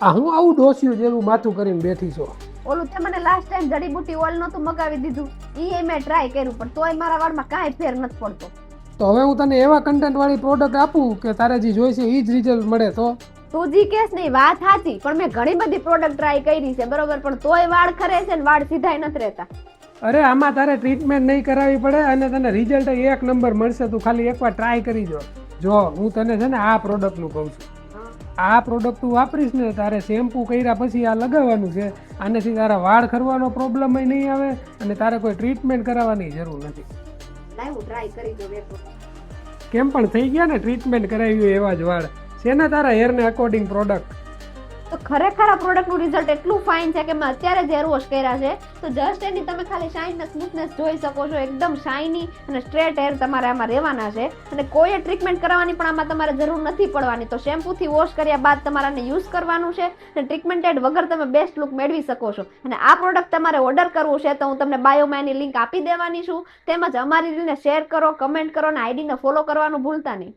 આ હું આવું ડોસ્યું જેવું માથું કરીને બેઠી છો? ઓલું તે મને લાસ્ટ ટાઈમ જડીબુટી ઓઇલ નતું મગાવી દીધું, ઈ મેં ટ્રાય કર્યું પણ તોય મારા વાળમાં કાંઈ ફેર નથી પડતો. તો હવે હું તને એવા કન્ટેન્ટ વાળી પ્રોડક્ટ આપું કે તારે જે જોઈશે એ જ રિઝલ્ટ મળે તો? તું જી કેસ નહીં વાત સાચી, પણ મેં ઘણી બધી પ્રોડક્ટ ટ્રાય કરી છે બરોબર, પણ તોય વાળ ખરે છે ને વાળ સીધાય નથી રહેતા. અરે આમાં તારે ટ્રીટમેન્ટ નહીં કરાવવી પડે અને તને રિઝલ્ટ એક નંબર મળશે. તું ખાલી એકવાર ટ્રાય કરી જો હું તને છે ને આ પ્રોડક્ટનું કહું છું. આ પ્રોડક્ટ તું વાપરીશ ને તારે શેમ્પુ કર્યા પછી આ લગાવવાનું છે. આનેથી તારા વાળ ખરવાનો પ્રોબ્લેમ નહીં આવે અને તારે કોઈ ટ્રીટમેન્ટ કરાવવાની જરૂર નથી. લાય હું ટ્રાય કરી દઉં એક વખત. કેમ પણ થઈ ગયા ને ટ્રીટમેન્ટ કરાવી હોય એવા જ વાળ. છે ને તારા હેરને અકોર્ડિંગ પ્રોડક્ટ? તો ખરેખર આ પ્રોડક્ટનું રિઝલ્ટ એટલું ફાઇન છે કે મેં અત્યારે જ હેર વોશ કર્યા છે તો જસ્ટ એની તમે ખાલી શાઇન ને સ્મૂથનેસ જોઈ શકો છો. એકદમ શાઇની અને સ્ટ્રેટ હેર તમારે આમાં રહેવાના છે અને કોઈ ટ્રીટમેન્ટ કરાવવાની પણ આમાં તમારે જરૂર નથી પડવાની. તો શેમ્પૂથી વોશ કર્યા બાદ તમારે આને યુઝ કરવાનું છે અને ટ્રીટમેન્ટેડ વગર તમે બેસ્ટ લુક મેળવી શકો છો. અને આ પ્રોડક્ટ તમારે ઓર્ડર કરવું છે તો હું તમને બાયોમાં એની લિંક આપી દેવાની છું. તેમજ અમારી રીલને શેર કરો, કમેન્ટ કરો અને આઈડીને ફોલો કરવાનું ભૂલતા નહીં.